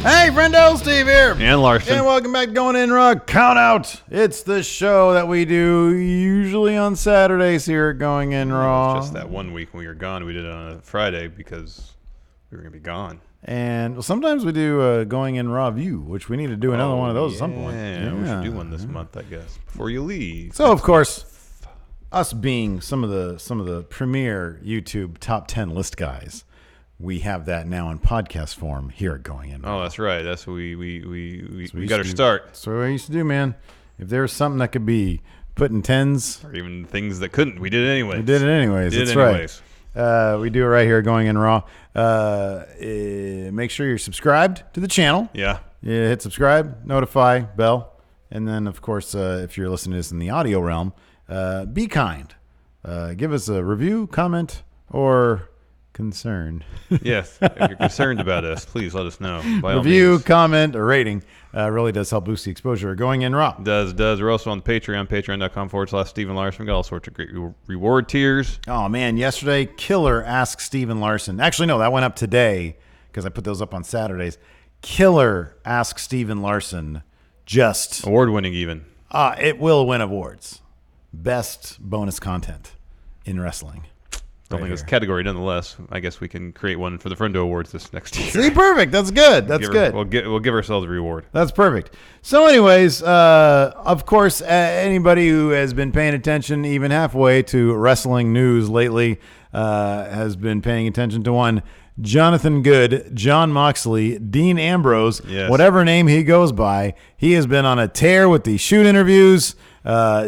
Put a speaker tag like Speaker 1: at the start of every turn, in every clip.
Speaker 1: Hey, friendo, Steve here.
Speaker 2: And Larson.
Speaker 1: And welcome back to Going In Raw Countout. It's the show that we do usually on Saturdays here at Going In Raw.
Speaker 2: Just that one week when we were gone, we did it on a Friday because we were going to be gone.
Speaker 1: And sometimes we do Going In Raw View, which we need to do another one of those at some point.
Speaker 2: Yeah, we should do one this month, I guess, before you leave.
Speaker 1: So, of course, us being some of the premier YouTube top 10 list guys, we have that now in podcast form here at Going In Raw.
Speaker 2: Oh, that's right. That's what we got to start.
Speaker 1: That's what I used to do, man. If there was something that could be put in tens,
Speaker 2: Or even things that couldn't. We did it anyways.
Speaker 1: we did it anyways. That's right. We do it right here at Going In Raw. Make sure you're subscribed to the channel.
Speaker 2: Yeah.
Speaker 1: Hit subscribe, notify, bell. And then, of course, if you're listening to this in the audio realm, be kind. Give us a review, comment, or concern.
Speaker 2: Yes. If you're concerned about us, please let us know. By
Speaker 1: Review,
Speaker 2: all means.
Speaker 1: comment, or rating really does help boost the exposure of Going In Raw.
Speaker 2: Does. We're also on Patreon, patreon.com/Stephen Larson. We got all sorts of great reward tiers.
Speaker 1: Oh, man. Yesterday, Killer asked Steven Larson. Actually, no, that went up today because I put those up on Saturdays. Killer asked Steven Larson just...
Speaker 2: Award-winning even.
Speaker 1: It will win awards. Best bonus content in wrestling.
Speaker 2: Don't think it's a category nonetheless. I guess we can create one for the Friendo Awards this next year.
Speaker 1: See, perfect. That's good. That's good.
Speaker 2: We'll give ourselves a reward.
Speaker 1: That's perfect. So anyways, of course, anybody who has been paying attention even halfway to wrestling news lately has been paying attention to one Jonathan Good, John Moxley, Dean Ambrose, whatever name he goes by. He has been on a tear with the shoot interviews,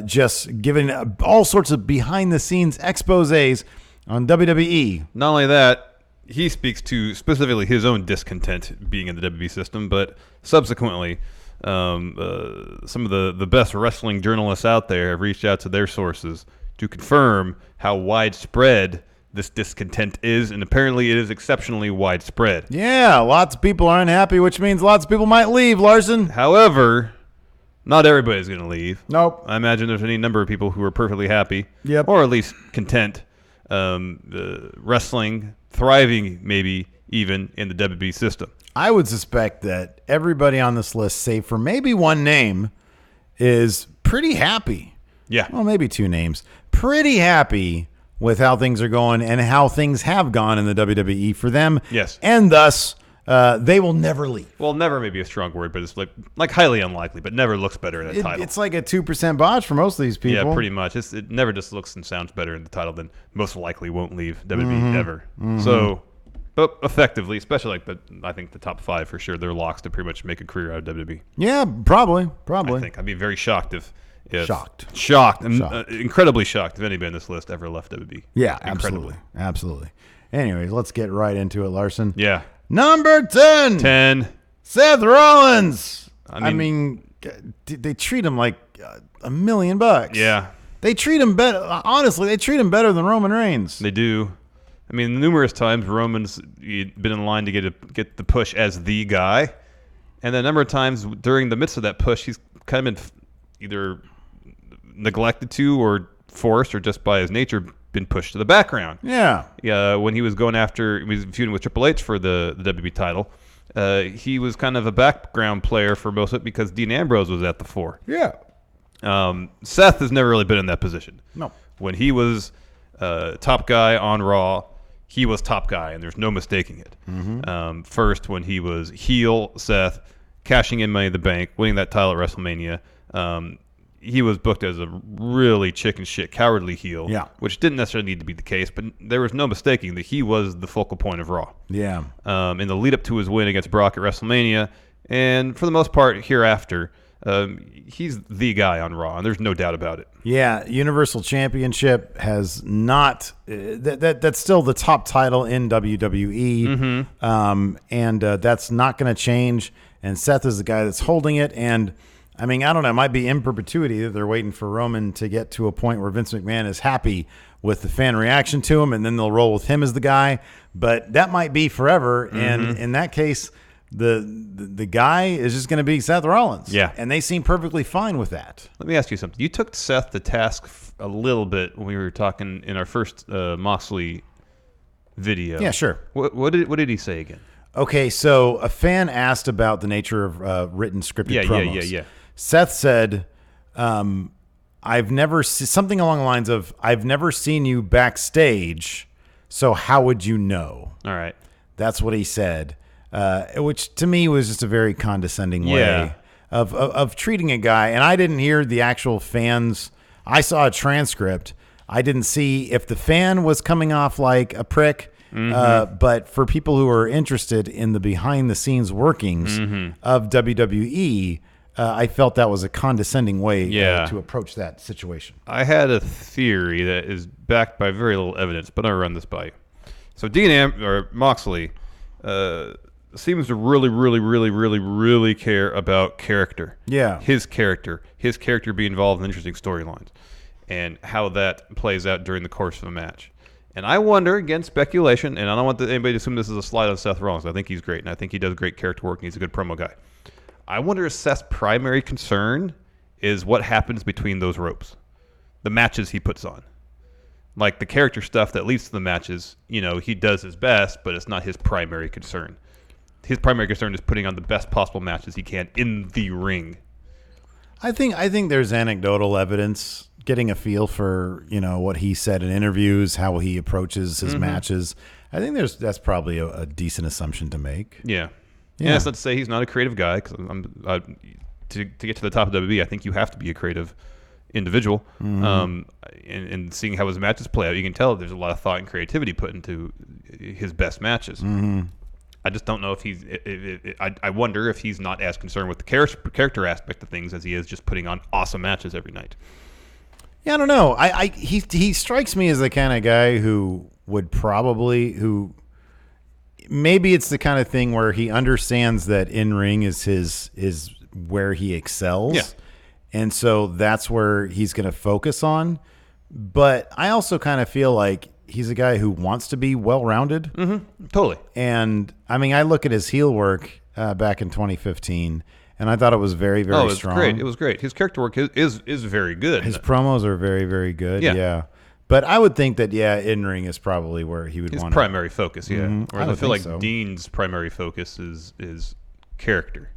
Speaker 1: just giving all sorts of behind-the-scenes exposés on WWE.
Speaker 2: Not only that, he speaks to specifically his own discontent being in the WWE system, but subsequently, some of the best wrestling journalists out there have reached out to their sources to confirm how widespread this discontent is, and apparently it is exceptionally widespread.
Speaker 1: Yeah, lots of people are unhappy, which means lots of people might leave, Larson.
Speaker 2: However, not everybody's going to leave.
Speaker 1: Nope.
Speaker 2: I imagine there's any number of people who are perfectly happy, or at least content, wrestling, thriving maybe even in the WWE system.
Speaker 1: I would suspect that everybody on this list, save for maybe one name, is pretty happy.
Speaker 2: Yeah.
Speaker 1: Well, maybe two names. Pretty happy with how things are going and how things have gone in the WWE for them.
Speaker 2: Yes.
Speaker 1: And thus, they will never leave.
Speaker 2: Well, never may be a strong word, but it's like highly unlikely, but never looks better in a title.
Speaker 1: It's like a 2% botch for most of these people.
Speaker 2: Yeah, pretty much. It never just looks and sounds better in the title than most likely won't leave WWE ever. So, but effectively, especially I think the top five for sure, they're locks to pretty much make a career out of WWE.
Speaker 1: Yeah, probably.
Speaker 2: I think I'd be very shocked if
Speaker 1: Shocked.
Speaker 2: Incredibly shocked if anybody on this list ever left WWE.
Speaker 1: Yeah, absolutely. Anyways, let's get right into it, Larson.
Speaker 2: Yeah.
Speaker 1: Number 10. Seth Rollins. I mean, they treat him like $1 million.
Speaker 2: Yeah.
Speaker 1: They treat him better. Honestly, they treat him better than Roman Reigns.
Speaker 2: They do. I mean, numerous times Roman's been in line to get the push as the guy, and a number of times during the midst of that push, he's kind of been either neglected to or forced or just by his nature been pushed to the background.
Speaker 1: Yeah.
Speaker 2: When he was he was feuding with Triple H for the WWE title, he was kind of a background player for most of it because Dean Ambrose was at the fore.
Speaker 1: Yeah.
Speaker 2: Seth has never really been in that position.
Speaker 1: No.
Speaker 2: When he was top guy on Raw, he was top guy, and there's no mistaking it. First, when he was heel Seth, cashing in Money in the Bank, winning that title at WrestleMania, he was booked as a really chicken shit, cowardly heel, which didn't necessarily need to be the case, but there was no mistaking that he was the focal point of Raw.
Speaker 1: Yeah.
Speaker 2: In the lead up to his win against Brock at WrestleMania, and for the most part hereafter, he's the guy on Raw, and there's no doubt about it.
Speaker 1: Yeah, Universal Championship has not that's still the top title in WWE, and that's not going to change. And Seth is the guy that's holding it, and I mean, I don't know. It might be in perpetuity that they're waiting for Roman to get to a point where Vince McMahon is happy with the fan reaction to him, and then they'll roll with him as the guy. But that might be forever, and in that case, the guy is just going to be Seth Rollins.
Speaker 2: Yeah.
Speaker 1: And they seem perfectly fine with that.
Speaker 2: Let me ask you something. You took Seth to task a little bit when we were talking in our first Moxley video.
Speaker 1: Yeah, sure.
Speaker 2: What did he say again?
Speaker 1: Okay, so a fan asked about the nature of written scripted promos.
Speaker 2: Yeah.
Speaker 1: Seth said, I've never something along the lines of, I've never seen you backstage, so how would you know?
Speaker 2: All right.
Speaker 1: That's what he said, which to me was just a very condescending way of treating a guy. And I didn't hear the actual fans. I saw a transcript. I didn't see if the fan was coming off like a prick. But for people who are interested in the behind-the-scenes workings of WWE, I felt that was a condescending way to approach that situation.
Speaker 2: I had a theory that is backed by very little evidence, but I'll run this by you. So or Moxley seems to really care about character.
Speaker 1: Yeah.
Speaker 2: His character be involved in interesting storylines, and how that plays out during the course of a match. And I wonder, again, speculation, and I don't want anybody to assume this is a slide on Seth Rollins. I think he's great, and I think he does great character work, and he's a good promo guy. I wonder if Seth's primary concern is what happens between those ropes, the matches he puts on. Like the character stuff that leads to the matches, he does his best, but it's not his primary concern. His primary concern is putting on the best possible matches he can in the ring.
Speaker 1: I think there's anecdotal evidence, getting a feel for what he said in interviews, how he approaches his matches. I think that's probably a decent assumption to make.
Speaker 2: Yeah. And that's not to say he's not a creative guy, because to get to the top of WWE, I think you have to be a creative individual. And seeing how his matches play out, you can tell there's a lot of thought and creativity put into his best matches. I just don't know if he's. I wonder if he's not as concerned with the character aspect of things as he is just putting on awesome matches every night.
Speaker 1: Yeah, I don't know. He strikes me as the kind of guy who maybe it's the kind of thing where he understands that in ring is where he excels.
Speaker 2: Yeah.
Speaker 1: And so that's where he's going to focus on. But I also kind of feel like he's a guy who wants to be well-rounded.
Speaker 2: Totally.
Speaker 1: And I mean, I look at his heel work back in 2015, and I thought it was very, very strong.
Speaker 2: It was great. His character work is very good.
Speaker 1: His promos are very, very good. Yeah. But I would think that, in-ring is probably where he would want
Speaker 2: his primary focus, Whereas I feel like
Speaker 1: so.
Speaker 2: Dean's primary focus is character.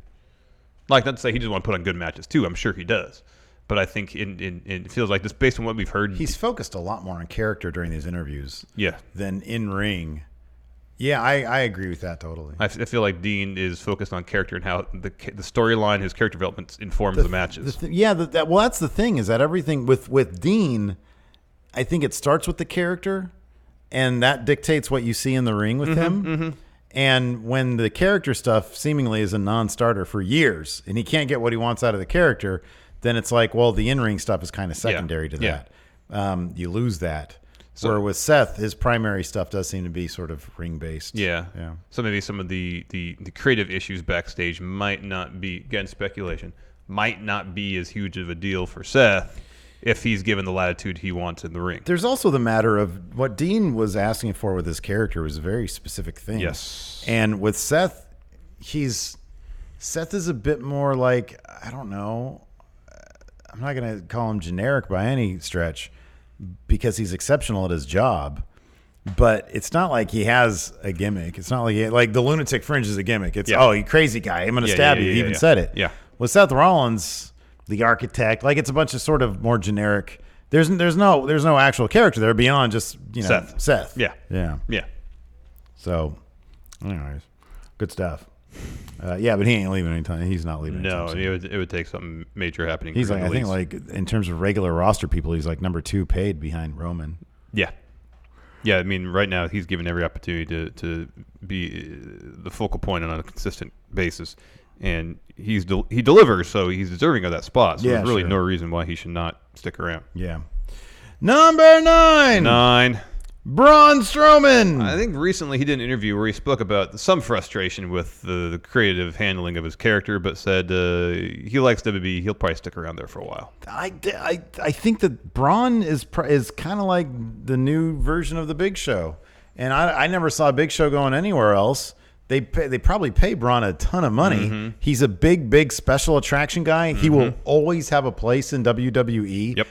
Speaker 2: Like, not to say he doesn't want to put on good matches, too. I'm sure he does. But I think it feels like, just based on what we've heard,
Speaker 1: he's focused a lot more on character during these interviews than in-ring. Yeah, I agree with that totally.
Speaker 2: I feel like Dean is focused on character and how the storyline, his character development informs the matches.
Speaker 1: That's the thing, is that everything with Dean, I think it starts with the character, and that dictates what you see in the ring with him. And when the character stuff seemingly is a non-starter for years, and he can't get what he wants out of the character, then it's like, well, the in-ring stuff is kind of secondary to that. You lose that. So, where with Seth, his primary stuff does seem to be sort of ring-based.
Speaker 2: Yeah. So maybe some of the creative issues backstage might not be, again, speculation, might not be as huge of a deal for Seth if he's given the latitude he wants in the ring.
Speaker 1: There's also the matter of what Dean was asking for with his character was a very specific thing.
Speaker 2: Yes.
Speaker 1: And with Seth, Seth is a bit more like, I don't know, I'm not going to call him generic by any stretch, because he's exceptional at his job, but it's not like he has a gimmick. It's not like the Lunatic Fringe is a gimmick. It's, you crazy guy, I'm going to stab you. He even said it.
Speaker 2: Yeah.
Speaker 1: With Seth Rollins, the architect, like it's a bunch of sort of more generic. There's no actual character there beyond just Seth. Yeah. So, anyways, good stuff. But he ain't leaving anytime. He's not leaving.
Speaker 2: No, it would take something major happening.
Speaker 1: He's like, I think, like in terms of regular roster people, he's like number 2 paid behind Roman.
Speaker 2: Yeah. I mean, right now he's given every opportunity to be the focal point on a consistent basis, and he delivers, so he's deserving of that spot. So there's really no reason why he should not stick around.
Speaker 1: Yeah. Number 9. Braun Strowman.
Speaker 2: I think recently he did an interview where he spoke about some frustration with the creative handling of his character, but said he likes WWE. He'll probably stick around there for a while.
Speaker 1: I think that Braun is kind of like the new version of the Big Show, and I never saw Big Show going anywhere else. They probably pay Braun a ton of money. He's a big special attraction guy. He will always have a place in WWE.
Speaker 2: Yep.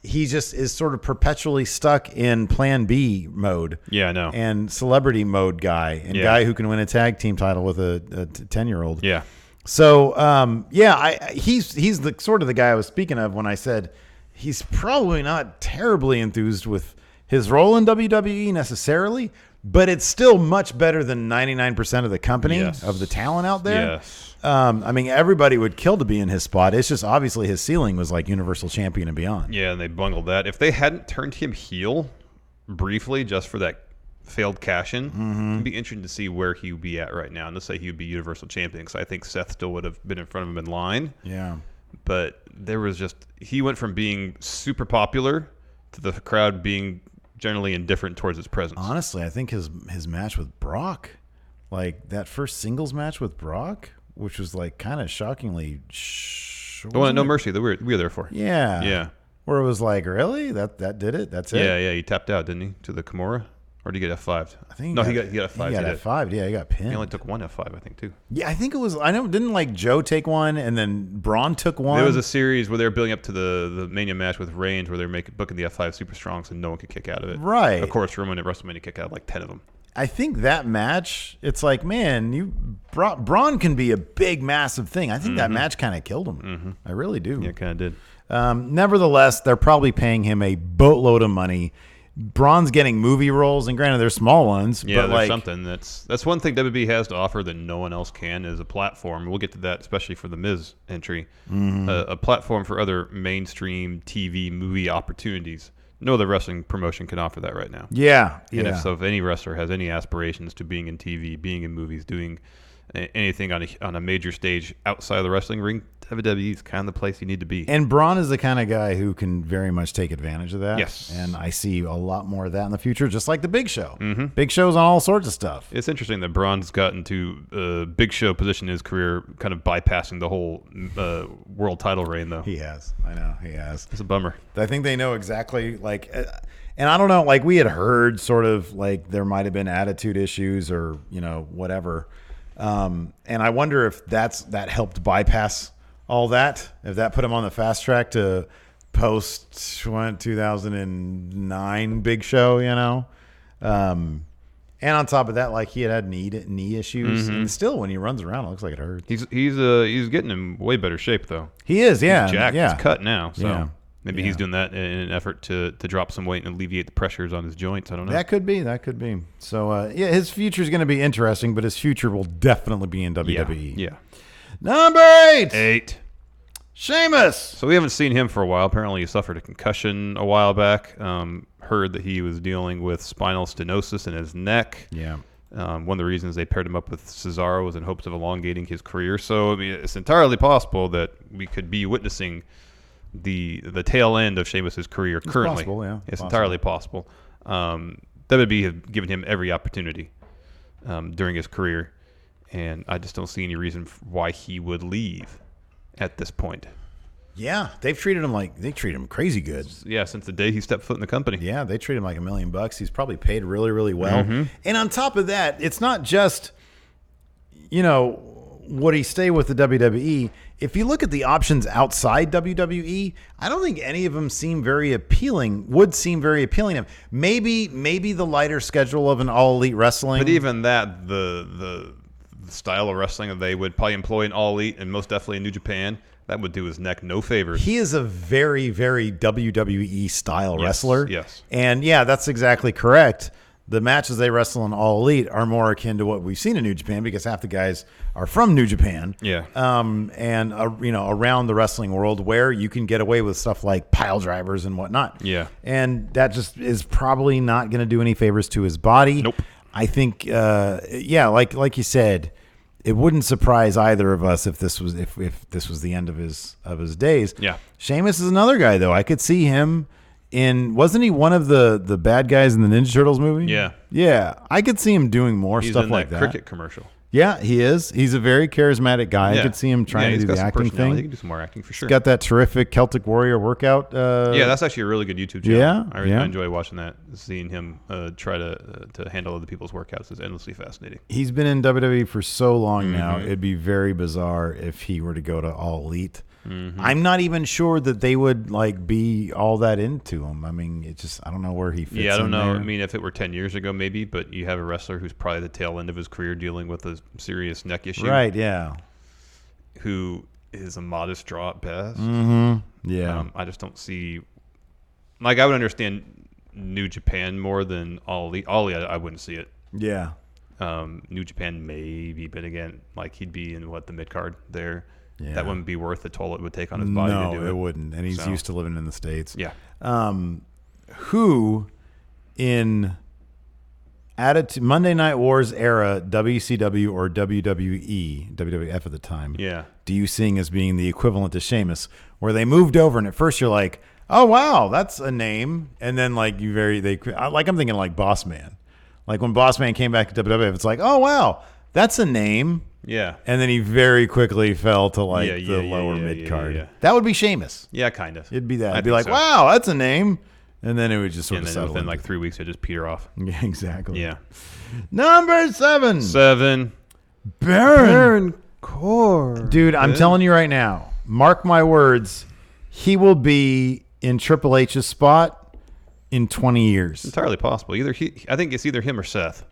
Speaker 1: he just is sort of perpetually stuck in Plan B mode.
Speaker 2: Yeah, I know.
Speaker 1: And celebrity mode guy, and guy who can win a tag team title with a 10-year-old.
Speaker 2: Yeah.
Speaker 1: So he's the sort of the guy I was speaking of when I said he's probably not terribly enthused with his role in WWE necessarily, but it's still much better than 99% of the company, of the talent out there.
Speaker 2: Yes.
Speaker 1: I mean, everybody would kill to be in his spot. It's just obviously his ceiling was like Universal Champion and beyond.
Speaker 2: Yeah, and they bungled that. If they hadn't turned him heel briefly just for that failed cash-in, it'd be interesting to see where he would be at right now. And let's say he would be Universal Champion, because I think Seth still would have been in front of him in line.
Speaker 1: Yeah.
Speaker 2: But he went from being super popular to the crowd being generally indifferent towards his presence.
Speaker 1: Honestly, I think his match with Brock, like that first singles match with Brock, which was like kind of shockingly short.
Speaker 2: The one at No Mercy that we were there for.
Speaker 1: Yeah.
Speaker 2: Yeah.
Speaker 1: Where it was like, really? That did it? That's it?
Speaker 2: Yeah, he tapped out, didn't he, to the Kimura? Or did he get F5'd?
Speaker 1: I think
Speaker 2: he got F5'd.
Speaker 1: He got F5'd. Yeah, he got pinned.
Speaker 2: He only took one F5, I think, too.
Speaker 1: Yeah, I think it was. I know. Didn't like Joe take one, and then Braun took one.
Speaker 2: There was a series where they were building up to the Mania match with Reigns, where they were booking the F5 super strong, so no one could kick out of it.
Speaker 1: Right.
Speaker 2: Of course, Roman at WrestleMania kicked out like 10 of them.
Speaker 1: I think that match, it's like, man, Braun can be a big, massive thing. I think that match kind of killed him. I really do.
Speaker 2: Yeah, it kind of did.
Speaker 1: Nevertheless, they're probably paying him a boatload of money. Braun's getting movie roles, and granted, they're small ones.
Speaker 2: Yeah,
Speaker 1: but
Speaker 2: there's
Speaker 1: like,
Speaker 2: something that's one thing WWE has to offer that no one else can, is a platform. We'll get to that, especially for the Miz entry. A platform for other mainstream TV movie opportunities. No other wrestling promotion can offer that right now.
Speaker 1: Yeah.
Speaker 2: And if any wrestler has any aspirations to being in TV, being in movies, doing anything on a major stage outside of the wrestling ring, WWE is kind of the place you need to be.
Speaker 1: And Braun is the kind of guy who can very much take advantage of that.
Speaker 2: Yes.
Speaker 1: And I see a lot more of that in the future, just like the Big Show. Big Show's on all sorts of stuff.
Speaker 2: It's interesting that Braun's gotten to a Big Show position in his career, kind of bypassing the whole world title reign, though.
Speaker 1: He has. I know. He has.
Speaker 2: It's a bummer.
Speaker 1: I think they know exactly, like, and I don't know, like, we had heard sort of like there might have been attitude issues or, whatever. And I wonder if that helped bypass all that, if that put him on the fast track to post 2009 Big Show, and on top of that, like, he had knee issues, and still when he runs around, it looks like it hurts.
Speaker 2: He's getting in way better shape, though.
Speaker 1: He is, yeah.
Speaker 2: He's jacked.
Speaker 1: Yeah.
Speaker 2: He's cut now, so
Speaker 1: Yeah.
Speaker 2: maybe he's doing that in an effort to drop some weight and alleviate the pressures on his joints. I don't know.
Speaker 1: That could be. So, his future is going to be interesting, but his future will definitely be in WWE.
Speaker 2: Yeah.
Speaker 1: Number 8. Sheamus.
Speaker 2: So we haven't seen him for a while. Apparently he suffered a concussion a while back. Heard that he was dealing with spinal stenosis in his neck.
Speaker 1: Yeah.
Speaker 2: One of the reasons they paired him up with Cesaro was in hopes of elongating his career. So I mean, it's entirely possible that we could be witnessing the tail end of Sheamus's career currently.
Speaker 1: Possible, yeah.
Speaker 2: It's entirely possible. WWE has given him every opportunity during his career, and I just don't see any reason why he would leave at this point.
Speaker 1: Yeah, they treated him crazy good.
Speaker 2: Yeah, since the day he stepped foot in the company.
Speaker 1: Yeah, they treat him like $1 million. He's probably paid really, really well. And on top of that, it's not just, would he stay with the WWE? If you look at the options outside WWE, I don't think any of them would seem very appealing to him. Maybe the lighter schedule of an All Elite Wrestling.
Speaker 2: But even that, the style of wrestling that they would probably employ in All Elite and most definitely in New Japan, that would do his neck no favors.
Speaker 1: He is a very, very WWE style wrestler.
Speaker 2: Yes.
Speaker 1: And yeah, that's exactly correct. The matches they wrestle in All Elite are more akin to what we've seen in New Japan because half the guys are from New Japan.
Speaker 2: Yeah.
Speaker 1: And around the wrestling world where you can get away with stuff like pile drivers and whatnot.
Speaker 2: Yeah.
Speaker 1: And that just is probably not going to do any favors to his body.
Speaker 2: Nope.
Speaker 1: I think, like you said, it wouldn't surprise either of us if this was the end of his days.
Speaker 2: Yeah.
Speaker 1: Sheamus is another guy though. I could see him wasn't he one of the bad guys in the Ninja Turtles movie?
Speaker 2: Yeah.
Speaker 1: Yeah. I could see him doing more
Speaker 2: He's
Speaker 1: stuff
Speaker 2: in
Speaker 1: like
Speaker 2: that
Speaker 1: that.
Speaker 2: cricket commercial.
Speaker 1: Yeah, he is. He's a very charismatic guy.
Speaker 2: Yeah.
Speaker 1: I could see him trying to do the acting thing.
Speaker 2: He can do some more acting for sure.
Speaker 1: He's got that terrific Celtic Warrior workout.
Speaker 2: Yeah, that's actually a really good YouTube channel.
Speaker 1: Yeah,
Speaker 2: I really enjoy watching that. Seeing him try to handle other people's workouts is endlessly fascinating.
Speaker 1: He's been in WWE for so long now. It'd be very bizarre if he were to go to All Elite. I'm not even sure that they would like be all that into him. I mean, it just I don't know where he fits.
Speaker 2: Yeah, I don't know.
Speaker 1: There.
Speaker 2: I mean, if it were 10 years ago, maybe, but you have a wrestler who's probably the tail end of his career dealing with a serious neck issue.
Speaker 1: Right, yeah.
Speaker 2: Who is a modest draw at best.
Speaker 1: Yeah.
Speaker 2: I just don't see... Like, I would understand New Japan more than All Elite. All Elite, I wouldn't see it.
Speaker 1: Yeah.
Speaker 2: New Japan maybe, but again, like he'd be in the mid card there.
Speaker 1: Yeah.
Speaker 2: That wouldn't be worth the toll it would take on his body to do it.
Speaker 1: No, it wouldn't. And he's used to living in the States.
Speaker 2: Yeah.
Speaker 1: Who in Monday Night Wars era, WCW or WWE, WWF at the time, do you seeing as being the equivalent to Sheamus, where they moved over and at first you're like, oh wow, that's a name, and then like I'm thinking like Boss Man, like when Boss Man came back to WWF, it's like, oh wow, that's a name, and then he very quickly fell to like the lower mid card. Yeah. That would be Sheamus.
Speaker 2: Yeah, kind of.
Speaker 1: It'd be that. It'd be like, wow, that's a name, and then it would just sort of settle
Speaker 2: within like 3 weeks, it just peter off.
Speaker 1: Yeah, exactly.
Speaker 2: Yeah.
Speaker 1: Number 7.
Speaker 2: Baron Corbin.
Speaker 1: Dude, I'm telling you right now, mark my words, he will be in Triple H's spot in 20 years.
Speaker 2: Entirely possible. I think it's either him or Seth.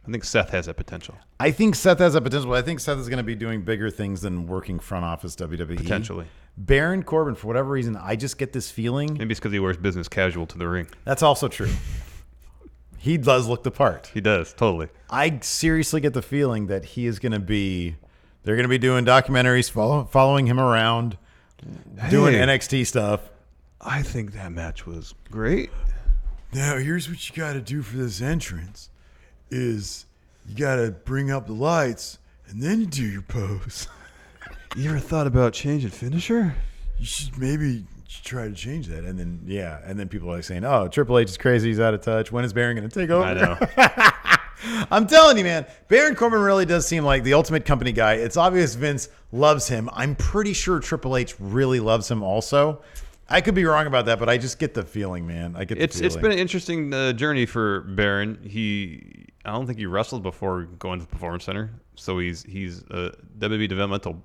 Speaker 2: I think Seth has that potential.
Speaker 1: I think Seth has that potential, but I think Seth is going to be doing bigger things than working front office WWE.
Speaker 2: Potentially.
Speaker 1: Baron Corbin, for whatever reason, I just get this feeling.
Speaker 2: Maybe it's because he wears business casual to the ring.
Speaker 1: That's also true. He does look the part.
Speaker 2: He does, totally.
Speaker 1: I seriously get the feeling that he is going to be, they're going to be doing documentaries following him around, doing NXT stuff.
Speaker 2: I think that match was great.
Speaker 3: Now, here's what you got to do for this entrance is you got to bring up the lights and then you do your pose.
Speaker 2: You ever thought about changing finisher?
Speaker 3: You should maybe try to change that.
Speaker 1: And then people are like saying, oh, Triple H is crazy. He's out of touch. When is Baron going to take over?
Speaker 2: I know.
Speaker 1: I'm telling you, man, Baron Corbin really does seem like the ultimate company guy. It's obvious Vince loves him. I'm pretty sure Triple H really loves him also. I could be wrong about that, but I just get the feeling, man. It's
Speaker 2: been an interesting journey for Baron. I don't think he wrestled before going to the Performance Center, so he's a WWE developmental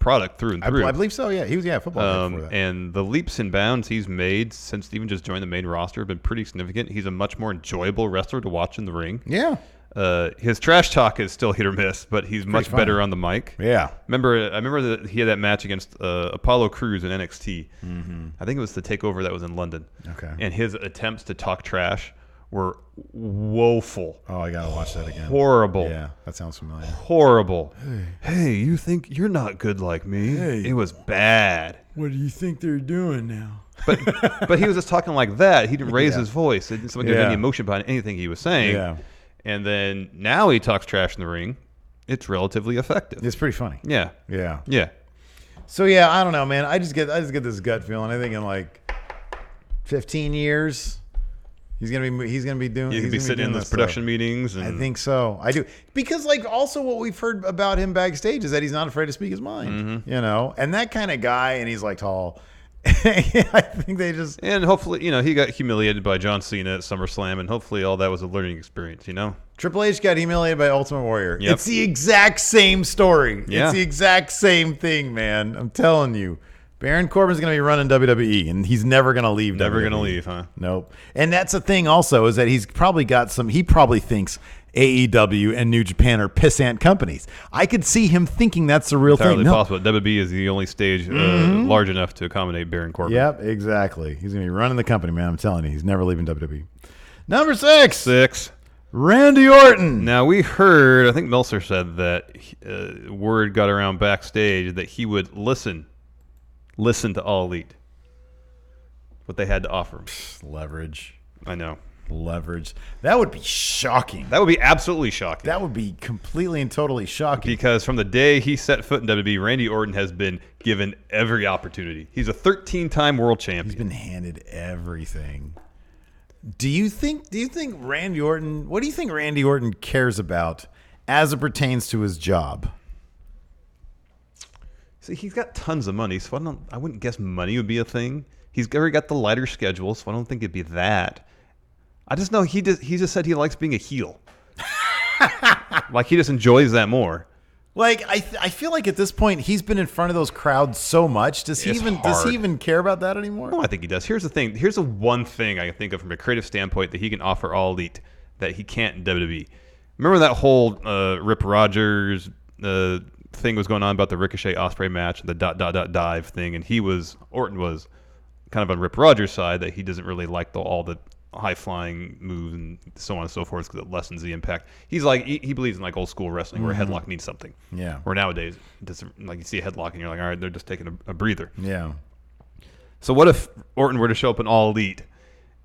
Speaker 2: product through and through.
Speaker 1: I believe so. Yeah, he was football before that.
Speaker 2: And the leaps and bounds he's made since even just joined the main roster have been pretty significant. He's a much more enjoyable wrestler to watch in the ring.
Speaker 1: Yeah.
Speaker 2: His trash talk is still hit or miss, but he's much better on the mic.
Speaker 1: Yeah.
Speaker 2: I remember that he had that match against Apollo Crews in NXT. Mm-hmm. I think it was the takeover that was in London.
Speaker 1: Okay.
Speaker 2: And his attempts to talk trash were woeful.
Speaker 1: Oh, I gotta watch that again.
Speaker 2: Horrible.
Speaker 1: Yeah, that sounds familiar.
Speaker 2: Horrible. Hey, you think you're not good like me?
Speaker 3: Hey.
Speaker 2: It was bad.
Speaker 3: What do you think they're doing now?
Speaker 2: But he was just talking like that. He didn't raise his voice. It didn't give any emotion behind anything he was saying.
Speaker 1: Yeah.
Speaker 2: And then now he talks trash in the ring. It's relatively effective.
Speaker 1: It's pretty funny.
Speaker 2: Yeah.
Speaker 1: Yeah.
Speaker 2: Yeah.
Speaker 1: So yeah, I don't know, man. I just get this gut feeling. I think in like 15 years, he's gonna be doing.
Speaker 2: He's gonna be sitting in those production meetings. And
Speaker 1: I think so. I do, because like also what we've heard about him backstage is that he's not afraid to speak his mind.
Speaker 2: Mm-hmm.
Speaker 1: You know, and that kind of guy, and he's like tall. I think they just
Speaker 2: and hopefully he got humiliated by John Cena at SummerSlam, and hopefully all that was a learning experience.
Speaker 1: Triple H got humiliated by Ultimate Warrior.
Speaker 2: Yep.
Speaker 1: It's the exact same story.
Speaker 2: Yeah.
Speaker 1: It's the exact same thing, man. I'm telling you. Baron Corbin's going to be running WWE, and he's never going to leave
Speaker 2: Never
Speaker 1: WWE.
Speaker 2: going to leave, huh?
Speaker 1: Nope. And that's the thing also, is that he probably thinks AEW and New Japan are pissant companies. I could see him thinking that's the real
Speaker 2: Entirely
Speaker 1: thing. No.
Speaker 2: possible. WWE is the only stage large enough to accommodate Baron Corbin.
Speaker 1: Yep, exactly. He's going to be running the company, man. I'm telling you. He's never leaving WWE. Number 6. Randy Orton.
Speaker 2: Now, we heard, I think Meltzer said that word got around backstage that he would listen to All Elite, what they had to offer him.
Speaker 1: Leverage.
Speaker 2: I know.
Speaker 1: Leverage. That would be shocking.
Speaker 2: That would be absolutely shocking.
Speaker 1: That would be completely and totally shocking.
Speaker 2: Because from the day he set foot in WWE, Randy Orton has been given every opportunity. He's a 13-time world champion.
Speaker 1: He's been handed everything. Do you think Randy Orton, what do you think Randy Orton cares about as it pertains to his job?
Speaker 2: See, he's got tons of money, so I wouldn't guess money would be a thing. He's already got the lighter schedule, so I don't think it'd be that. I just know he just said he likes being a heel. Like he just enjoys that more.
Speaker 1: Like I feel like at this point he's been in front of those crowds so much. Does he even care about that anymore?
Speaker 2: No, I think he does. Here's the thing. Here's the one thing I can think of from a creative standpoint that he can offer All Elite that he can't in WWE. Remember that whole Rip Rogers thing was going on about the Ricochet Ospreay match, the ... dive thing, and Orton was kind of on Rip Rogers' side that he doesn't really like all the high flying moves and so on and so forth because it lessens the impact. He's like he believes in like old school wrestling where a headlock means something.
Speaker 1: Yeah.
Speaker 2: Where nowadays it doesn't, like you see a headlock and you're like, all right, they're just taking a breather.
Speaker 1: Yeah.
Speaker 2: So what if Orton were to show up in All Elite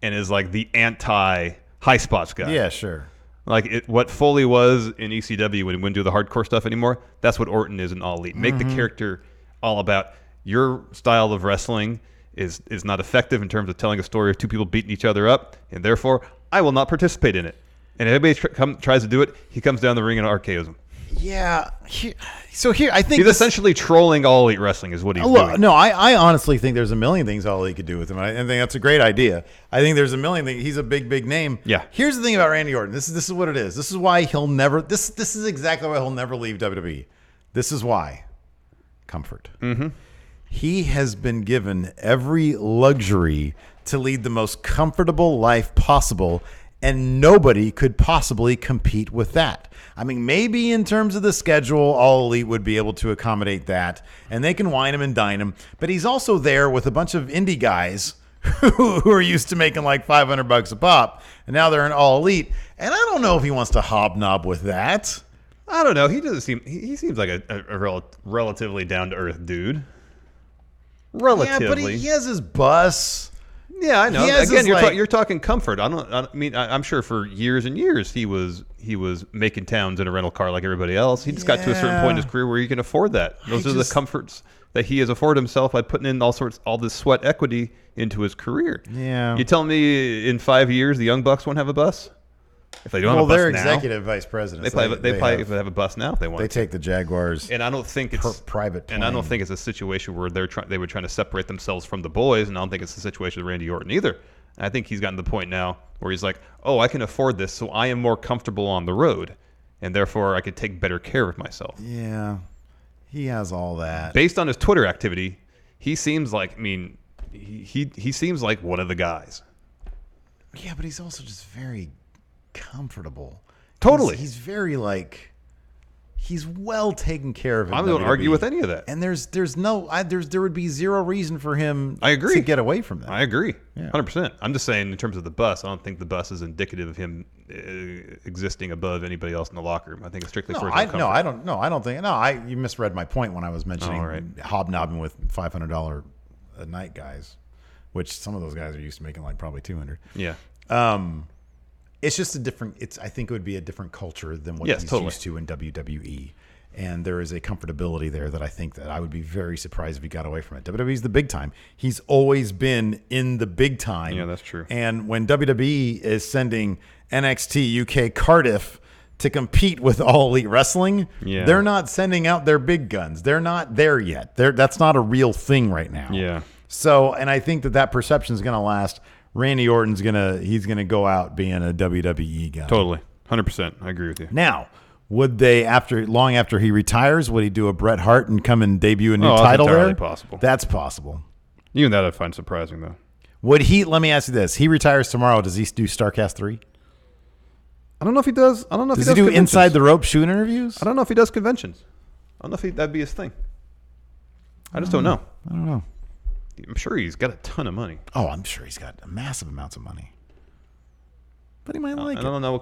Speaker 2: and is like the anti high spots guy?
Speaker 1: Yeah, sure.
Speaker 2: Like what Foley was in ECW when he wouldn't do the hardcore stuff anymore, that's what Orton is in All Elite. Make the character all about your style of wrestling is not effective in terms of telling a story of two people beating each other up, and therefore I will not participate in it. And if anybody tries to do it, he comes down the ring and RKOs him.
Speaker 1: Yeah. Here I think
Speaker 2: he's essentially trolling All Elite Wrestling is what he's doing.
Speaker 1: No, I honestly think there's a million things All Elite could do with him. I think that's a great idea. I think there's a million things. He's a big name.
Speaker 2: Yeah.
Speaker 1: Here's the thing about Randy Orton. This is what it is. This is why he'll never. This is exactly why he'll never leave WWE. This is why. Comfort. Mm-hmm. He has been given every luxury to lead the most comfortable life possible, and nobody could possibly compete with that. I mean, maybe in terms of the schedule, All Elite would be able to accommodate that, and they can wine him and dine him. But he's also there with a bunch of indie guys who are used to making like $500 a pop, and now they're in All Elite. And I don't know if he wants to hobnob with that.
Speaker 2: I don't know. He doesn't seem. He seems like a relatively down to earth dude. Relatively.
Speaker 1: Yeah, but he has his bus.
Speaker 2: Yeah, I know. Again,
Speaker 1: his,
Speaker 2: you're talking comfort. I'm sure for years and years he was making towns in a rental car like everybody else. He just got to a certain point in his career where he can afford that. Those are the comforts that he has afforded himself by putting in all this sweat equity into his career.
Speaker 1: Yeah.
Speaker 2: You tell me in 5 years the Young Bucks won't have a bus? If they don't have a bus
Speaker 1: they're
Speaker 2: now,
Speaker 1: executive vice presidents.
Speaker 2: They probably have a bus now if they want.
Speaker 1: They take the Jaguars.
Speaker 2: And I don't think it's
Speaker 1: private plane.
Speaker 2: And I don't think it's a situation where they were trying to separate themselves from the boys. And I don't think it's the situation with Randy Orton either. I think he's gotten to the point now where he's like, oh, I can afford this, so I am more comfortable on the road, and therefore I could take better care of myself.
Speaker 1: Yeah, he has all that.
Speaker 2: Based on his Twitter activity, he seems like he seems like one of the guys.
Speaker 1: Yeah, but he's also just very comfortable.
Speaker 2: Totally.
Speaker 1: He's very he's well taken care of.
Speaker 2: I don't argue with any of that.
Speaker 1: And there would be zero reason for him
Speaker 2: I agree.
Speaker 1: to get away from that.
Speaker 2: I agree.
Speaker 1: Yeah.
Speaker 2: 100%. I'm just saying in terms of the bus, I don't think the bus is indicative of him existing above anybody else in the locker room. I think it's strictly for his own comfort.
Speaker 1: You misread my point when I was mentioning hobnobbing with $500 a night guys, which some of those guys are used to making like probably 200.
Speaker 2: Yeah.
Speaker 1: It's just a different. I think it would be a different culture than what he's used to in WWE, and there is a comfortability there that I think that I would be very surprised if he got away from it. WWE's the big time. He's always been in the big time.
Speaker 2: Yeah, that's true.
Speaker 1: And when WWE is sending NXT UK Cardiff to compete with All Elite Wrestling, they're not sending out their big guns. They're not there yet. That's not a real thing right now.
Speaker 2: Yeah.
Speaker 1: So, and I think that perception is going to last. Randy Orton's gonna go out being a WWE guy.
Speaker 2: Totally, 100%. I agree with you.
Speaker 1: Now, would they long after he retires, would he do a Bret Hart and come and debut a new title
Speaker 2: that's entirely
Speaker 1: there?
Speaker 2: Possible.
Speaker 1: That's possible.
Speaker 2: Even that I'd find surprising though.
Speaker 1: Would he? Let me ask you this: he retires tomorrow. Does he do Starrcast 3?
Speaker 2: I don't know if he does. I don't know if
Speaker 1: does
Speaker 2: he
Speaker 1: do inside the rope shoot interviews.
Speaker 2: I don't know if he does conventions. I don't know if that'd be his thing. I just don't know.
Speaker 1: I don't know.
Speaker 2: I'm sure he's got a ton of money.
Speaker 1: Oh, I'm sure he's got massive amounts of money. But he might like it.
Speaker 2: I don't know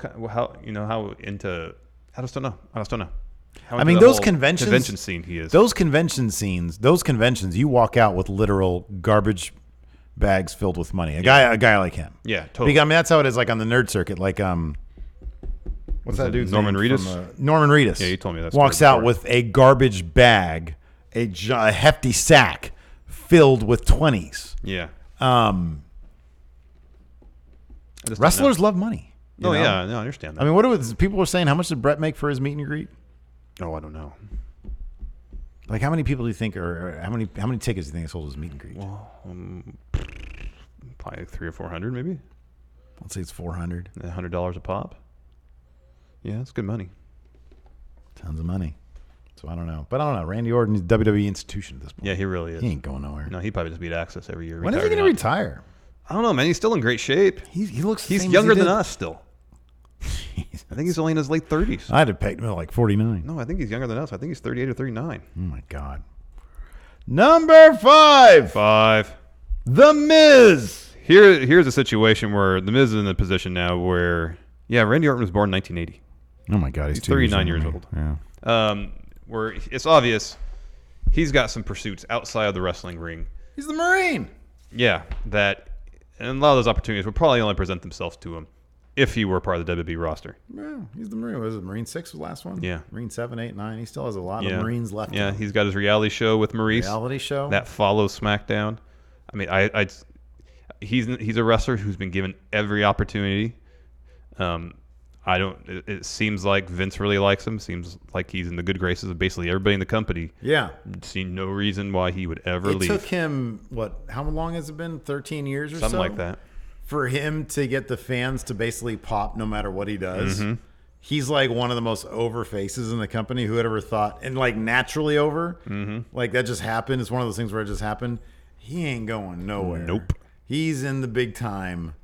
Speaker 2: how into. I just don't know.
Speaker 1: I mean, those
Speaker 2: convention scene he is.
Speaker 1: Those conventions, you walk out with literal garbage bags filled with money. A guy like him.
Speaker 2: Yeah, totally.
Speaker 1: Because, I mean, that's how it is like on the nerd circuit. Like what's that dude's
Speaker 2: Norman
Speaker 1: name?
Speaker 2: Reedus?
Speaker 1: Norman Reedus.
Speaker 2: Yeah, you told me that.
Speaker 1: Walks out with a garbage bag, a hefty sack filled with 20s.
Speaker 2: Yeah.
Speaker 1: Wrestlers love money.
Speaker 2: Oh, yeah. No, I understand that.
Speaker 1: I mean, people were saying, how much did Brett make for his meet and greet?
Speaker 2: Oh, I don't know.
Speaker 1: Like, how many people do you think, or how many tickets do you think he sold his meet and greet?
Speaker 2: Well, probably 300 or 400, maybe.
Speaker 1: Let's say it's 400.
Speaker 2: $100 a pop. Yeah, that's good money.
Speaker 1: Tons of money. So I don't know. But I don't know. Randy Orton is a WWE institution at this point.
Speaker 2: Yeah, he really is.
Speaker 1: He ain't going nowhere.
Speaker 2: No, he probably just beat Access every year.
Speaker 1: When is he going to retire?
Speaker 2: I don't know, man. He's still in great shape.
Speaker 1: He looks.
Speaker 2: He's younger than us still. I think he's only in his late 30s.
Speaker 1: I'd have pegged him at like 49.
Speaker 2: No, I think he's younger than us. I think he's 38 or 39.
Speaker 1: Oh my God. Number 5. The Miz.
Speaker 2: Here's a situation where The Miz is in a position now where, Randy Orton was born in 1980.
Speaker 1: Oh my God, he's
Speaker 2: 39 years old.
Speaker 1: Yeah.
Speaker 2: Where it's obvious he's got some pursuits outside of the wrestling ring.
Speaker 1: He's the Marine.
Speaker 2: Yeah, and a lot of those opportunities would probably only present themselves to him if he were part of the WWE roster.
Speaker 1: Yeah, he's the Marine. Was it Marine 6 was the last one?
Speaker 2: Yeah.
Speaker 1: Marine 7, 8, 9. He still has a lot of Marines left.
Speaker 2: Yeah, he's got his reality show with Maurice.
Speaker 1: Reality show?
Speaker 2: That follows SmackDown. I mean, he's a wrestler who's been given every opportunity. It seems like Vince really likes him. Seems like he's in the good graces of basically everybody in the company.
Speaker 1: Yeah.
Speaker 2: See no reason why he would ever leave.
Speaker 1: It took him, how long has it been? 13 years or
Speaker 2: Something like that.
Speaker 1: For him to get the fans to basically pop no matter what he does.
Speaker 2: Mm-hmm.
Speaker 1: He's like one of the most over faces in the company. Who had ever thought? And like naturally over. Mm-hmm. Like that just happened. It's one of those things where it just happened. He ain't going nowhere.
Speaker 2: Nope.
Speaker 1: He's in the big time.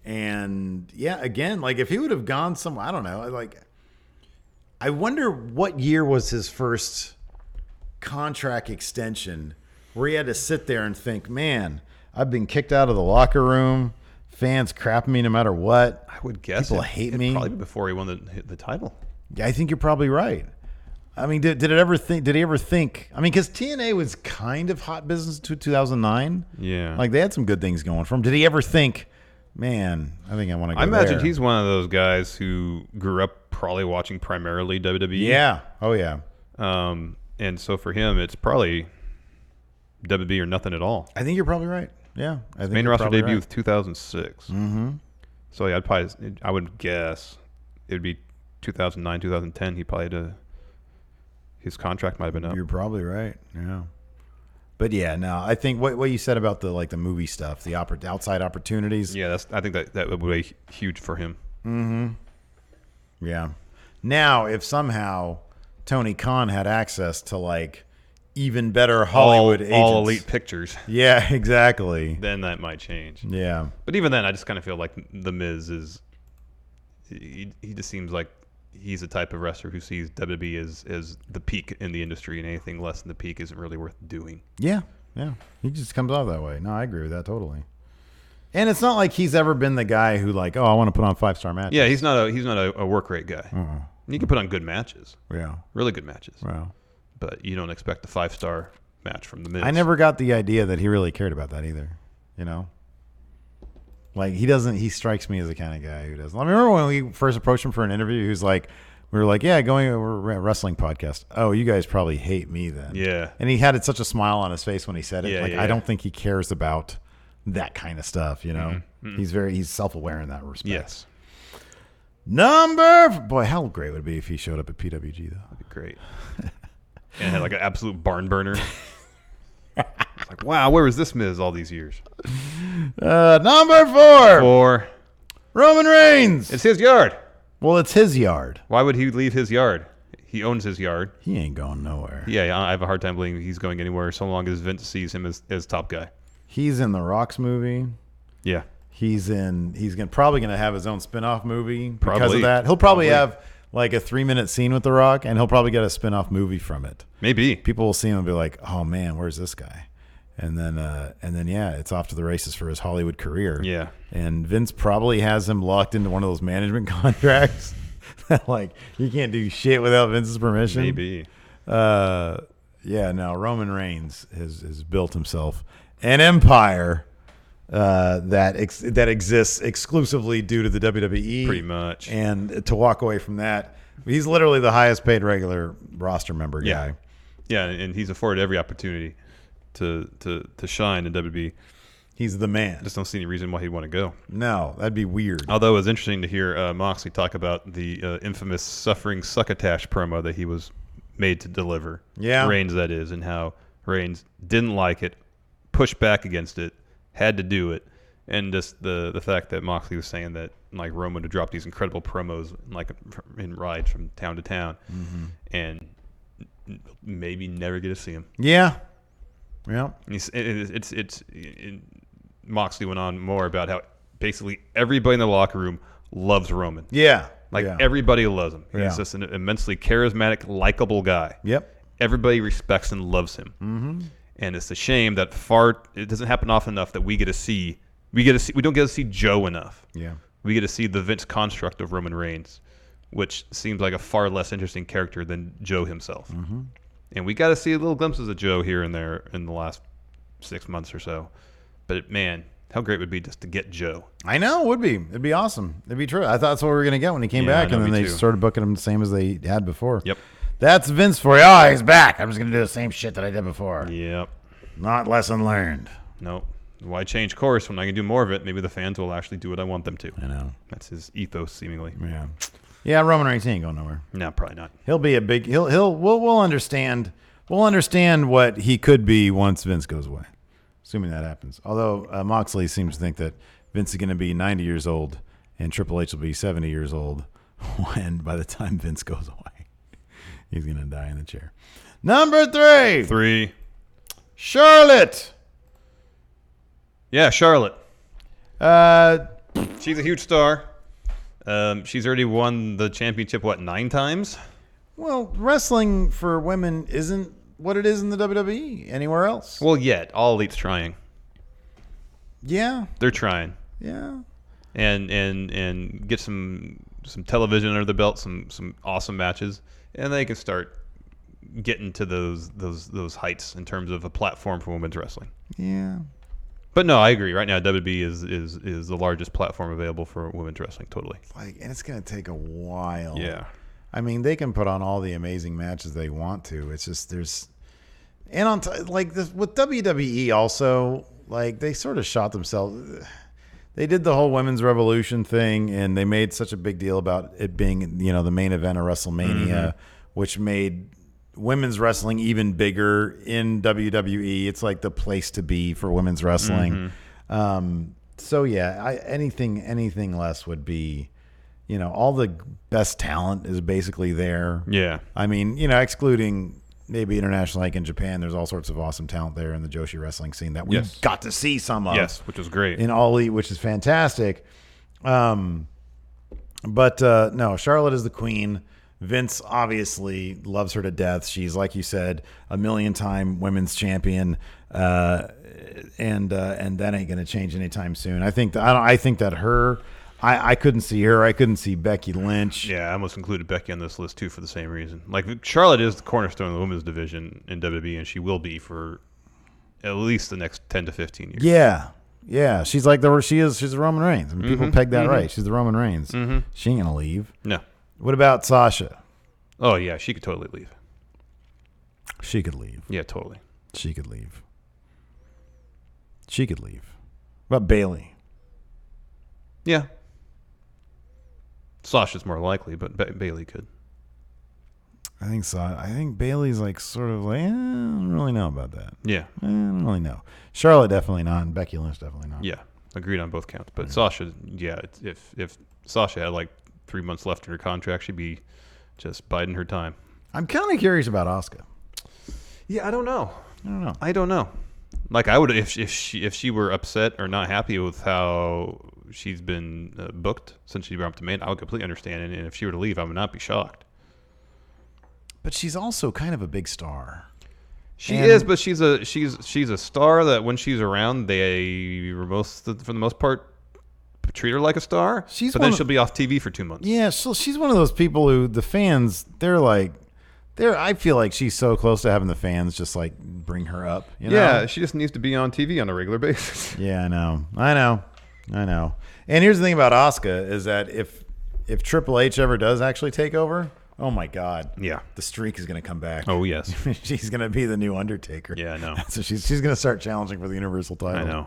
Speaker 1: And again, like if he would have gone somewhere, I don't know. Like, I wonder what year was his first contract extension where he had to sit there and think, man, I've been kicked out of the locker room. Fans crap me no matter what.
Speaker 2: I would guess
Speaker 1: people hate me.
Speaker 2: Probably before he won the title.
Speaker 1: Yeah, I think you're probably right. I mean, did he ever think? I mean, because TNA was kind of hot business to 2009.
Speaker 2: Yeah,
Speaker 1: like they had some good things going for him. Did he ever think, man, I think I want to go
Speaker 2: I imagine
Speaker 1: there.
Speaker 2: he's one of those guys who grew up probably watching primarily WWE.
Speaker 1: Yeah. Oh yeah.
Speaker 2: And so for him, it's probably WWE or nothing at all.
Speaker 1: I think you're probably right. Yeah, I think
Speaker 2: main roster debut was
Speaker 1: right.
Speaker 2: 2006. Mm-hmm. So yeah, I would guess it would be 2009, 2010. He probably his contract might have been up.
Speaker 1: You're probably right. Yeah, but yeah, no, I think what you said about the movie stuff, the outside opportunities.
Speaker 2: Yeah, I think that would be huge for him.
Speaker 1: Mm-hmm. Yeah. Now, if somehow Tony Khan had access to like even better Hollywood agents.
Speaker 2: All elite pictures.
Speaker 1: Yeah, exactly.
Speaker 2: Then that might change.
Speaker 1: Yeah.
Speaker 2: But even then, I just kind of feel like The Miz he just seems like he's the type of wrestler who sees WWE as the peak in the industry, and anything less than the peak isn't really worth doing.
Speaker 1: Yeah. Yeah. He just comes off that way. No, I agree with that totally. And it's not like he's ever been the guy who like, I want to put on 5-star matches.
Speaker 2: Yeah, he's not a work rate guy. Uh-uh. You can put on good matches.
Speaker 1: Yeah.
Speaker 2: Really good matches.
Speaker 1: Wow.
Speaker 2: But you don't expect a 5-star match from The Miz.
Speaker 1: I never got the idea that he really cared about that either. You know? Like, he strikes me as the kind of guy who doesn't. I remember when we first approached him for an interview, he was like, we were like, we're a wrestling podcast. Oh, you guys probably hate me then.
Speaker 2: Yeah.
Speaker 1: And he had such a smile on his face when he said it.
Speaker 2: Yeah,
Speaker 1: I don't think he cares about that kind of stuff, you know?
Speaker 2: Mm-hmm.
Speaker 1: He's self-aware in that respect.
Speaker 2: Yes.
Speaker 1: Boy, how great would it be if he showed up at PWG, though?
Speaker 2: That'd be great. And had like an absolute barn burner. It's like, wow, where was this Miz all these years?
Speaker 1: Number 4. Roman Reigns.
Speaker 2: It's his yard.
Speaker 1: Well, it's his yard.
Speaker 2: Why would he leave his yard? He owns his yard.
Speaker 1: He ain't going nowhere.
Speaker 2: Yeah, I have a hard time believing he's going anywhere so long as Vince sees him as top guy.
Speaker 1: He's in the Rock's movie.
Speaker 2: Yeah.
Speaker 1: He's probably going to have his own spin-off movie because
Speaker 2: Probably.
Speaker 1: of that. He'll probably have like a 3-minute scene with The Rock, and he'll probably get a spin-off movie from it.
Speaker 2: Maybe.
Speaker 1: People will see him and be like, oh, man, where's this guy? And then, it's off to the races for his Hollywood career.
Speaker 2: Yeah.
Speaker 1: And Vince probably has him locked into one of those management contracts that, like, you can't do shit without Vince's permission.
Speaker 2: Maybe.
Speaker 1: Roman Reigns has built himself an empire that exists exclusively due to the WWE.
Speaker 2: Pretty much.
Speaker 1: And to walk away from that, he's literally the highest paid regular roster member guy.
Speaker 2: Yeah, and he's afforded every opportunity to shine in WWE.
Speaker 1: He's the man.
Speaker 2: I just don't see any reason why he'd want to go.
Speaker 1: No, that'd be weird.
Speaker 2: Although it was interesting to hear Moxley talk about the infamous suffering succotash promo that he was made to deliver.
Speaker 1: Yeah.
Speaker 2: Reigns, that is, and how Reigns didn't like it, pushed back against it, had to do it. And just the fact that Moxley was saying that like Roman would drop these incredible promos like in rides from town to town, and maybe never get to see him.
Speaker 1: Yeah. Yeah.
Speaker 2: Moxley went on more about how basically everybody in the locker room loves Roman.
Speaker 1: Yeah.
Speaker 2: Like
Speaker 1: yeah.
Speaker 2: everybody loves him.
Speaker 1: Yeah.
Speaker 2: He's just an immensely charismatic, likable guy.
Speaker 1: Yep.
Speaker 2: Everybody respects and loves him. Mm-hmm. And it's a shame that it doesn't happen often enough that we don't get to see Joe enough.
Speaker 1: Yeah.
Speaker 2: We get to see the Vince construct of Roman Reigns, which seems like a far less interesting character than Joe himself. Mm-hmm. And we got to see little glimpses of Joe here and there in the last 6 months or so. But man, how great would it be just to get Joe?
Speaker 1: I know, it would be. It'd be awesome. It'd be true. I thought that's what we were going to get when he came back, and then they started booking him the same as they had before.
Speaker 2: Yep.
Speaker 1: That's Vince for you. Oh, he's back. I'm just going to do the same shit that I did before.
Speaker 2: Yep.
Speaker 1: Not lesson learned.
Speaker 2: Nope. Why change course when I can do more of it? Maybe the fans will actually do what I want them to.
Speaker 1: I know.
Speaker 2: That's his ethos, seemingly.
Speaker 1: Yeah. Yeah, Roman Reigns ain't going nowhere.
Speaker 2: No, probably not.
Speaker 1: He'll be a big. We'll understand. We'll understand what he could be once Vince goes away, assuming that happens. Although Moxley seems to think that Vince is going to be 90 years old and Triple H will be 70 years old when by the time Vince goes away, he's going to die in the chair. Number 3. Charlotte.
Speaker 2: Yeah, Charlotte. She's a huge star. She's already won the championship, 9 times?
Speaker 1: Well, wrestling for women isn't what it is in the WWE anywhere else.
Speaker 2: Well, yet. All Elite's trying.
Speaker 1: Yeah.
Speaker 2: They're trying.
Speaker 1: Yeah.
Speaker 2: And get some television under the belt, some awesome matches, and they can start getting to those heights in terms of a platform for women's wrestling.
Speaker 1: Yeah.
Speaker 2: But no, I agree. Right now, WWE is the largest platform available for women's wrestling. Totally.
Speaker 1: And it's going to take a while.
Speaker 2: Yeah.
Speaker 1: I mean, they can put on all the amazing matches they want to. It's just with WWE also, they sort of shot themselves. They did the whole women's revolution thing, and they made such a big deal about it being, the main event of WrestleMania, which made women's wrestling even bigger in WWE. It's like the place to be for women's wrestling. So yeah, anything less would be, all the best talent is basically there.
Speaker 2: Yeah.
Speaker 1: I mean, excluding maybe international, like in Japan, there's all sorts of awesome talent there in the Joshi wrestling scene that we got to see some of.
Speaker 2: Yes, which was great.
Speaker 1: In All Elite, which is fantastic. But no, Charlotte is the queen. Vince obviously loves her to death. She's, like you said, a 1,000,000-time women's champion, and that ain't going to change anytime soon. I think that her. I couldn't see her. I couldn't see Becky Lynch.
Speaker 2: Yeah, I almost included Becky on this list too for the same reason. Charlotte is the cornerstone of the women's division in WWE, and she will be for at least the next 10 to 15 years.
Speaker 1: Yeah. She's she's the Roman Reigns. I mean, people peg that right. She's the Roman Reigns. She ain't gonna leave.
Speaker 2: No.
Speaker 1: What about Sasha?
Speaker 2: Oh yeah, she could totally leave.
Speaker 1: She could leave.
Speaker 2: Yeah, totally.
Speaker 1: She could leave. What about Bayley?
Speaker 2: Yeah. Sasha's more likely, but Bayley could.
Speaker 1: I think Bayley's sort of I don't really know about that.
Speaker 2: Yeah.
Speaker 1: I don't really know. Charlotte definitely not, and Becky Lynch definitely not.
Speaker 2: Yeah, agreed on both counts. But Sasha, yeah, if Sasha had 3 months left in her contract, she'd be just biding her time.
Speaker 1: I'm kind of curious about Asuka.
Speaker 2: Yeah, I don't know. I would if she were upset or not happy with how she's been booked since she brought up to main, I would completely understand. And if she were to leave, I would not be shocked.
Speaker 1: But she's also kind of a big star.
Speaker 2: She is, but she's a star that when she's around, they for the most part treat her like a star. But then she'll be off TV for 2 months.
Speaker 1: Yeah, so she's one of those people who the fans I feel like she's so close to having the fans just bring her up.
Speaker 2: Yeah, she just needs to be on TV on a regular basis.
Speaker 1: Yeah, I know. And here's the thing about Asuka is that if Triple H ever does actually take over, oh my God,
Speaker 2: yeah,
Speaker 1: the streak is going to come back.
Speaker 2: Oh yes,
Speaker 1: she's going to be the new Undertaker.
Speaker 2: Yeah, I know.
Speaker 1: So she's going to start challenging for the Universal title.
Speaker 2: I know.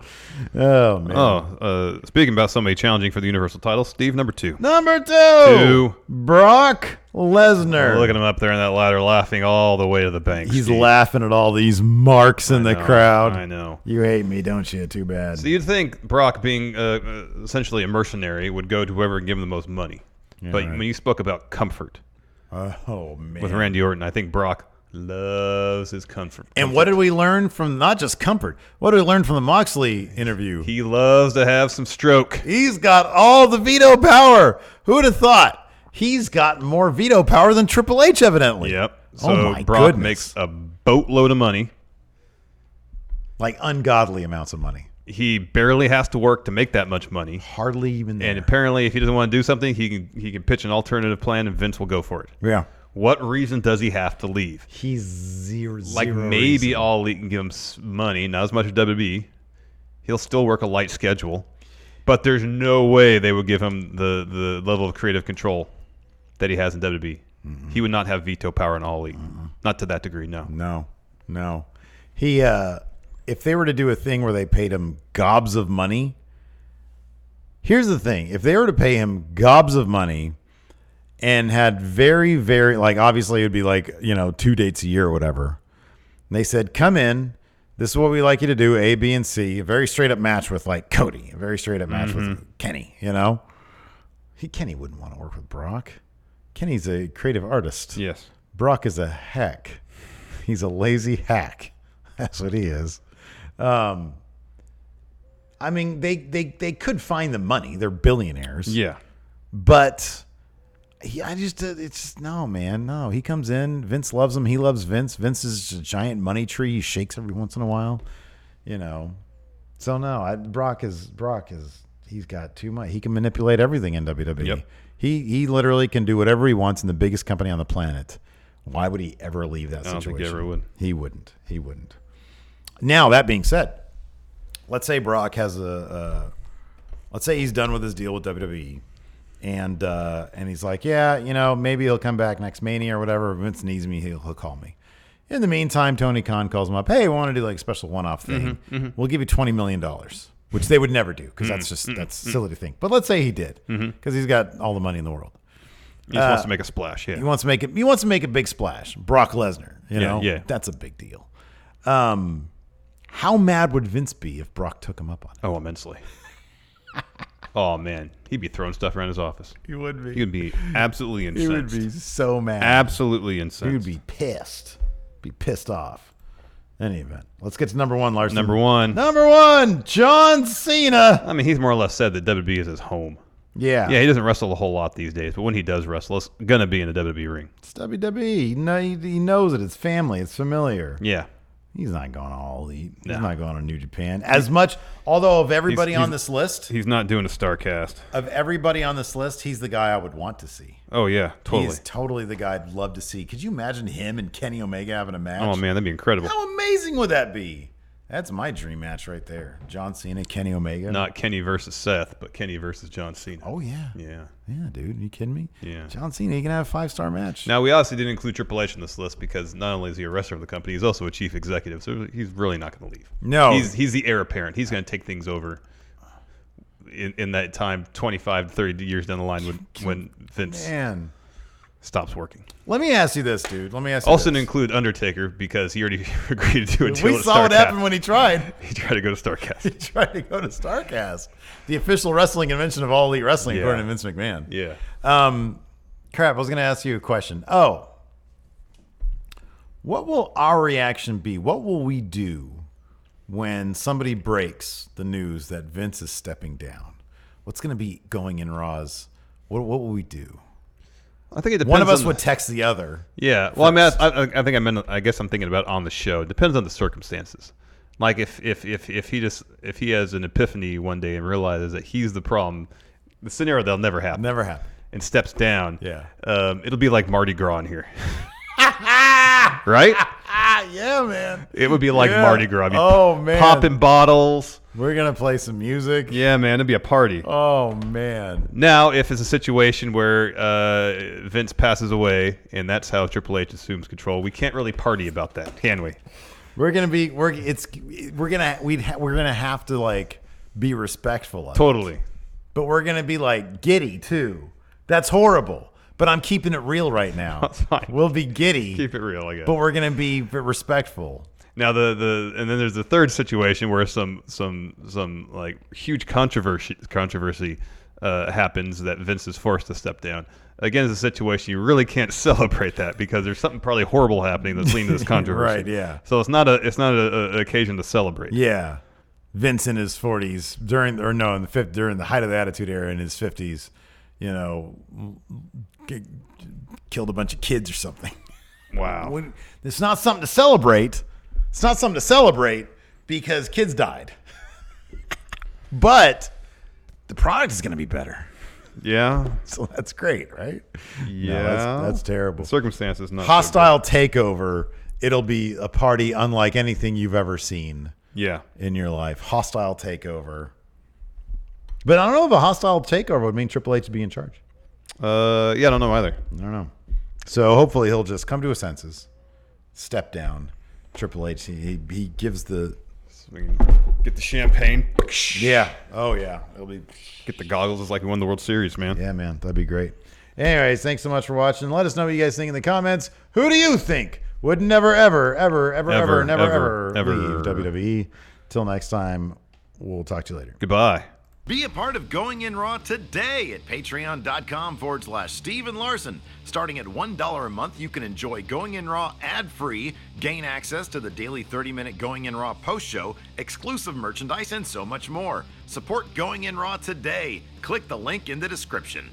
Speaker 1: Oh man.
Speaker 2: Speaking about somebody challenging for the Universal title, Steve, number 2.
Speaker 1: Number 2, Brock Lesnar.
Speaker 2: Look at him up there in that ladder, laughing all the way to the bank.
Speaker 1: He's laughing at all these marks in the crowd.
Speaker 2: I know.
Speaker 1: You hate me, don't you? Too bad.
Speaker 2: So you'd think Brock, being essentially a mercenary, would go to whoever can give him the most money. Yeah, but when you spoke about comfort,
Speaker 1: oh man,
Speaker 2: with Randy Orton, I think Brock Loves his comfort.
Speaker 1: And what did we learn from not just comfort? What did we learn from the Moxley interview?
Speaker 2: He loves to have some stroke.
Speaker 1: He's got all the veto power. Who would have thought? He's got more veto power than Triple H, evidently.
Speaker 2: Yep. So
Speaker 1: Oh my
Speaker 2: Brock
Speaker 1: goodness.
Speaker 2: makes a boatload of money.
Speaker 1: Like ungodly amounts of money.
Speaker 2: He barely has to work to make that much money.
Speaker 1: Hardly even there.
Speaker 2: And apparently, if he doesn't want to do something, he can pitch an alternative plan, and Vince will go for it.
Speaker 1: Yeah.
Speaker 2: What reason does he have to leave?
Speaker 1: He's zero.
Speaker 2: Like maybe All Elite can give him money, not as much as WWE. He'll still work a light schedule, but there's no way they would give him the level of creative control that he has in WWE. Mm-hmm. He would not have veto power in All Elite, not to that degree. No. He
Speaker 1: if they were to do a thing where they paid him gobs of money, here's the thing: if they were to pay him gobs of money and had very, very, like, obviously it would be like, 2 dates a year or whatever. And they said, come in. This is what we like you to do, A, B, and C. A very straight up match with like Cody. A very straight up match with Kenny, Kenny wouldn't want to work with Brock. Kenny's a creative artist.
Speaker 2: Yes.
Speaker 1: Brock is a hack. He's a lazy hack. That's what he is. I mean, they could find the money. They're billionaires.
Speaker 2: Yeah.
Speaker 1: But it's just, no, man, no. He comes in. Vince loves him. He loves Vince. Vince is a giant money tree. He shakes every once in a while, So no, Brock is. He's got too much. He can manipulate everything in WWE.
Speaker 2: Yep.
Speaker 1: He literally can do whatever he wants in the biggest company on the planet. Why would he ever leave that situation?
Speaker 2: I don't think he ever would.
Speaker 1: He wouldn't. Now, that being said, let's say Brock has let's say he's done with his deal with WWE, and he's like, yeah, maybe he'll come back next Mania or whatever. If Vince needs me, he'll call me. In the meantime, Tony Khan calls him up. Hey, we want to do like a special one-off thing. We'll give you $20 million, which they would never do because that's silly to think. But let's say he did because he's got all the money in the world.
Speaker 2: He just wants to make a splash. Yeah.
Speaker 1: He wants to make a big splash. Brock Lesnar,
Speaker 2: Yeah.
Speaker 1: That's a big deal. How mad would Vince be if Brock took him up on it?
Speaker 2: Oh, immensely. Oh, man. He'd be throwing stuff around his office.
Speaker 1: He would be.
Speaker 2: He would be absolutely incensed.
Speaker 1: He would be so mad.
Speaker 2: Absolutely incensed.
Speaker 1: He would be pissed. Be pissed off. Any event. Let's get to number one, Larson.
Speaker 2: Number one,
Speaker 1: John Cena.
Speaker 2: I mean, he's more or less said that WWE is his home.
Speaker 1: Yeah.
Speaker 2: Yeah, he doesn't wrestle a whole lot these days, but when he does wrestle, it's going to be in a WWE ring.
Speaker 1: It's WWE. He knows it. It's family. It's familiar.
Speaker 2: Yeah.
Speaker 1: He's not going to All Elite.
Speaker 2: No.
Speaker 1: He's not going to New Japan. As much, although of everybody on this list,
Speaker 2: he's not doing a star cast.
Speaker 1: of everybody on this list, he's the guy I would want to see.
Speaker 2: Oh, yeah, totally.
Speaker 1: He's totally the guy I'd love to see. Could you imagine him and Kenny Omega having a match?
Speaker 2: Oh, man, that'd be incredible.
Speaker 1: How amazing would that be? That's my dream match right there. John Cena, Kenny Omega.
Speaker 2: Not Kenny versus Seth, but Kenny versus John Cena.
Speaker 1: Oh, yeah.
Speaker 2: Yeah.
Speaker 1: Yeah, dude. Are you kidding me?
Speaker 2: Yeah.
Speaker 1: John Cena, he can have a 5-star match.
Speaker 2: Now, we obviously didn't include Triple H in this list because not only is he a wrestler of the company, he's also a chief executive, so he's really not going to leave.
Speaker 1: No.
Speaker 2: He's the heir apparent. He's going to take things over in that time, 25 to 30 years down the line when Vince stops working.
Speaker 1: Let me ask you this, dude.
Speaker 2: Also didn't include Undertaker because he already agreed to do a deal
Speaker 1: We
Speaker 2: with
Speaker 1: saw what
Speaker 2: Starrcast.
Speaker 1: happened when he tried.
Speaker 2: He tried to go to Starrcast.
Speaker 1: He tried to go to Starrcast, the official wrestling convention of All Elite Wrestling, according to Vince McMahon.
Speaker 2: Yeah.
Speaker 1: Crap, I was going to ask you a question. Oh, what will our reaction be? What will we do when somebody breaks the news that Vince is stepping down? What's going to be going in Raw's? What will we do?
Speaker 2: I think it depends.
Speaker 1: One of us would text the other.
Speaker 2: Yeah. Well, I guess I'm thinking about on the show. It depends on the circumstances. Like if he has an epiphany one day and realizes that he's the problem, the scenario that'll never happen.
Speaker 1: Never happen.
Speaker 2: And steps down.
Speaker 1: Yeah.
Speaker 2: It'll be like Mardi Gras in here. Right?
Speaker 1: Yeah, man.
Speaker 2: It would be like Mardi Gras.
Speaker 1: Oh, man.
Speaker 2: Popping bottles.
Speaker 1: We're going to play some music.
Speaker 2: Yeah, man. It'd be a party.
Speaker 1: Oh, man.
Speaker 2: Now, if it's a situation where Vince passes away and that's how Triple H assumes control, we can't really party about that, can we?
Speaker 1: We're gonna have to like be respectful of it.
Speaker 2: Totally.
Speaker 1: But we're gonna be like giddy too. That's horrible. But I'm keeping it real right now.
Speaker 2: That's fine.
Speaker 1: We'll be giddy.
Speaker 2: Keep it real, I guess.
Speaker 1: But we're gonna be respectful.
Speaker 2: Now and then there's the third situation where some like huge controversy happens that Vince is forced to step down. again, it's a situation you really can't celebrate that because there's something probably horrible happening that's leading to this controversy.
Speaker 1: Right, yeah.
Speaker 2: So it's not a occasion to celebrate.
Speaker 1: Yeah. Vince in his 40s during the height of the Attitude Era in his 50s, killed a bunch of kids or something.
Speaker 2: Wow.
Speaker 1: It's not something to celebrate. It's not something to celebrate because kids died. But the product is going to be better.
Speaker 2: Yeah.
Speaker 1: So that's great, right?
Speaker 2: Yeah.
Speaker 1: No, that's terrible.
Speaker 2: The circumstances not
Speaker 1: Hostile takeover. It'll be a party unlike anything you've ever seen.
Speaker 2: Yeah.
Speaker 1: In your life. Hostile takeover. But I don't know if a hostile takeover would mean Triple H to be in charge.
Speaker 2: Yeah, I don't know either.
Speaker 1: I don't know. So hopefully he'll just come to his senses, step down. Triple H, he gives the...
Speaker 2: So we can get the champagne.
Speaker 1: Yeah. Oh, yeah. It'll be...
Speaker 2: Get the goggles. It's like we won the World Series, man.
Speaker 1: Yeah, man. That'd be great. Anyways, thanks so much for watching. Let us know what you guys think in the comments. Who do you think would never leave WWE? Till next time, we'll talk to you later.
Speaker 2: Goodbye.
Speaker 4: Be a part of Going In Raw today at patreon.com/Steven Larson. Starting at $1 a month, you can enjoy Going In Raw ad-free, gain access to the daily 30-minute Going In Raw post show, exclusive merchandise, and so much more. Support Going In Raw today. Click the link in the description.